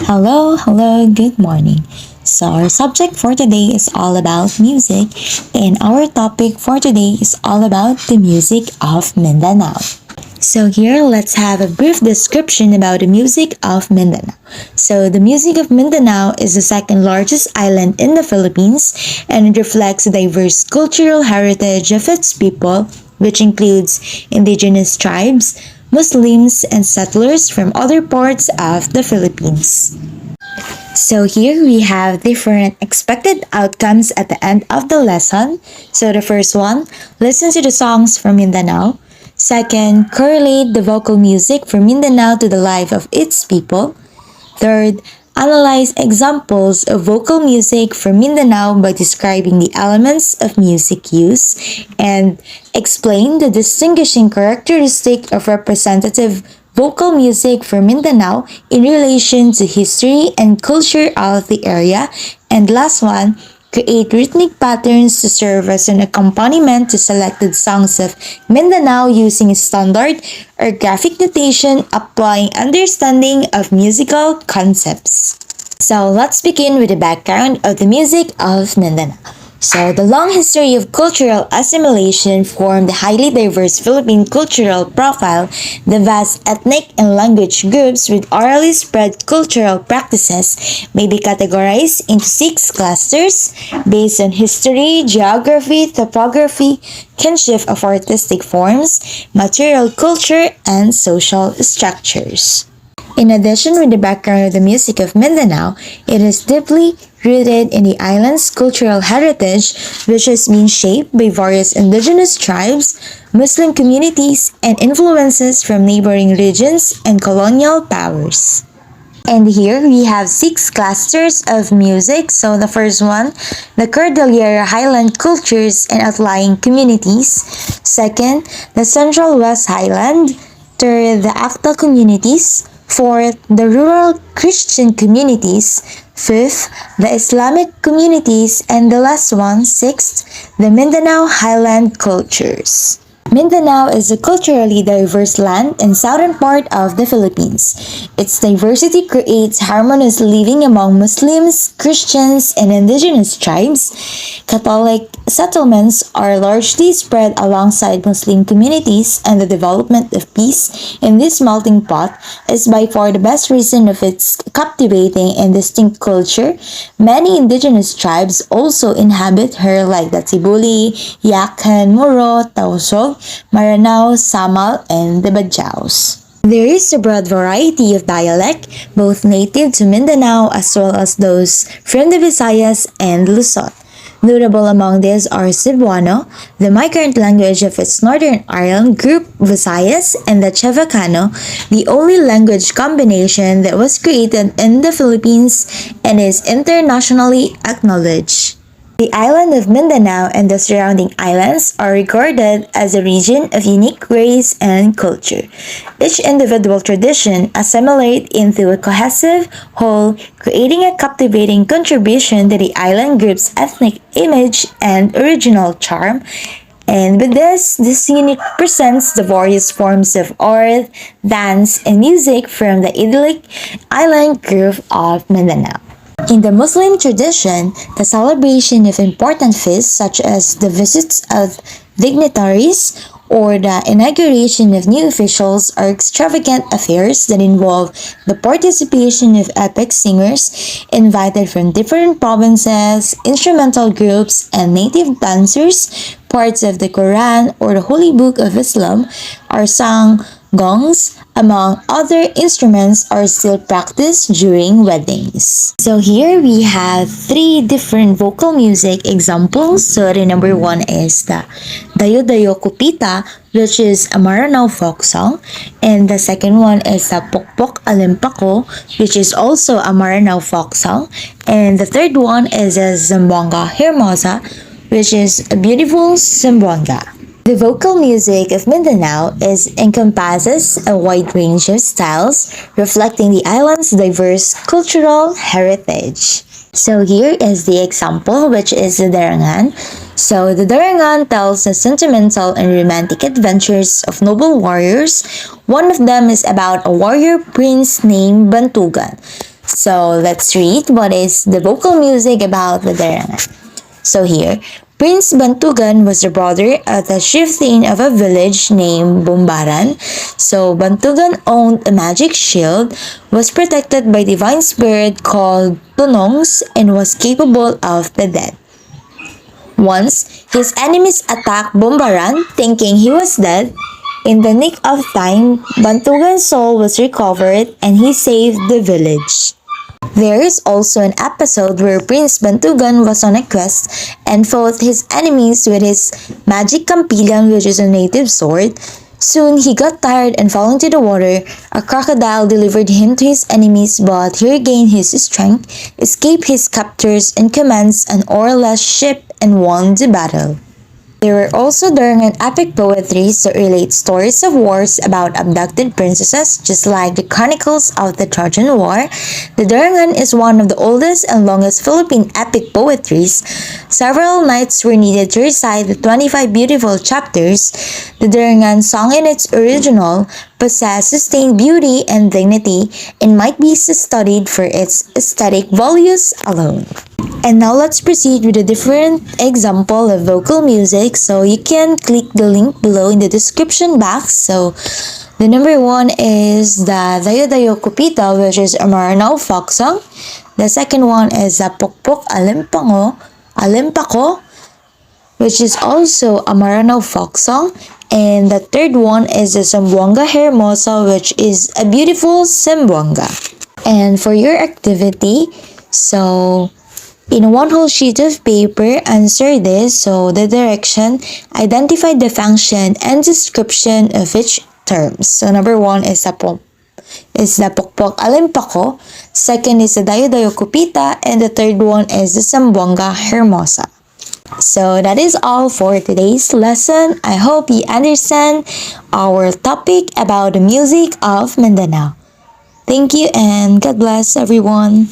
Hello, good morning. So, our subject for today is all about music, and our topic for today is all about the music of Mindanao. So, here let's have a brief description about the music of Mindanao. So, the music of Mindanao is the second largest island in the Philippines, and it reflects the diverse cultural heritage of its people, which includes indigenous tribes, Muslims, and settlers from other parts of the Philippines. So here we have different expected outcomes at the end of the lesson. So the first one, listen to the songs from Mindanao. Second, correlate the vocal music from Mindanao to the life of its people. Third, analyze examples of vocal music from Mindanao by describing the elements of music use and explain the distinguishing characteristic of representative vocal music from Mindanao in relation to history and culture of the area. And last one, create rhythmic patterns to serve as an accompaniment to selected songs of Mindanao using standard or graphic notation applying understanding of musical concepts. So let's begin with the background of the music of Mindanao. So, the long history of cultural assimilation formed the highly diverse Philippine cultural profile. The vast ethnic and language groups with orally spread cultural practices may be categorized into six clusters based on history, geography, topography, kinship of artistic forms, material culture, and social structures. In addition with the background of the music of Mindanao, it is deeply rooted in the island's cultural heritage, which has been shaped by various indigenous tribes, Muslim communities, and influences from neighboring regions and colonial powers. And here we have six clusters of music. So the first one, the Cordillera Highland cultures and outlying communities. Second, the Central West Highland. Third, the Acta communities. Fourth, the rural Christian communities. Fifth, the Islamic communities. And the last one, sixth, the Mindanao Highland cultures. Mindanao is a culturally diverse land in southern part of the Philippines. Its diversity creates harmonious living among Muslims, Christians, and indigenous tribes. Catholic settlements are largely spread alongside Muslim communities, and the development of peace in this melting pot is by far the best reason of its captivating and distinct culture. Many indigenous tribes also inhabit her like the Tibuli, Yakan, Moro, Tausog, Maranao, Samal, and the Badjaos. There is a broad variety of dialect, both native to Mindanao as well as those from the Visayas and Luzon. Notable among these are Cebuano, the migrant language of its Northern Ireland group Visayas, and the Chavacano, the only language combination that was created in the Philippines and is internationally acknowledged. The island of Mindanao and the surrounding islands are regarded as a region of unique race and culture. Each individual tradition assimilate into a cohesive whole, creating a captivating contribution to the island group's ethnic image and original charm. And with this unit presents the various forms of art, dance, and music from the idyllic island group of Mindanao. In the Muslim tradition, the celebration of important feasts such as the visits of dignitaries or the inauguration of new officials are extravagant affairs that involve the participation of epic singers invited from different provinces, instrumental groups, and native dancers. Parts of the Quran or the Holy Book of Islam are sung. Gongs, among other instruments, are still practiced during weddings. So here we have three different vocal music examples. So the number one is the Dayo Dayo Kupita, which is a Maranao folk song. And the second one is the Pokpok Alimpako, which is also a Maranao folk song. And the third one is a Zamboanga Hermosa, which is a beautiful Zamboanga. The vocal music of Mindanao encompasses a wide range of styles, reflecting the island's diverse cultural heritage. So here is the example, which is the Darangan. So the Darangan tells the sentimental and romantic adventures of noble warriors. One of them is about a warrior prince named Bantugan. So let's read what is the vocal music about the Darangan. So here, Prince Bantugan was the brother of the chieftain of a village named Bumbaran. So Bantugan owned a magic shield, was protected by divine spirit called Tunongs, and was capable of the dead. Once, his enemies attacked Bumbaran thinking he was dead. In the nick of time, Bantugan's soul was recovered and he saved the village. There is also an episode where Prince Bantugan was on a quest and fought his enemies with his magic kampilan, which is a native sword. Soon he got tired and fell into the water. A crocodile delivered him to his enemies, but he regained his strength, escaped his captors, and commands an oarless ship and won the battle. There were also Darangan epic poetries that relate stories of wars about abducted princesses, just like the chronicles of the Trojan War. The Darangan is one of the oldest and longest Philippine epic poetries. Several nights were needed to recite the 25 beautiful chapters. The Darangan song in its original possess sustained beauty and dignity and might be studied for its aesthetic values alone. And now let's proceed with a different example of vocal music. So you can click the link below in the description box. So the number one is the Dayo Dayo Kupita, which is a Maranao folk song. The second one is the Pokpok Alimpako, which is also a Maranao folk song. And the third one is the Sambuanga Hermosa, which is a beautiful Sambuanga. And for your activity, so in one whole sheet of paper, answer this. So the direction, identify the function and description of each term. So number one is the Pokpok Alimpako. Second is the Dayo Dayo Kupita. And the third one is the Sambuanga Hermosa. So that is all for today's lesson. I hope you understand our topic about the music of Mindanao. Thank you and God bless everyone.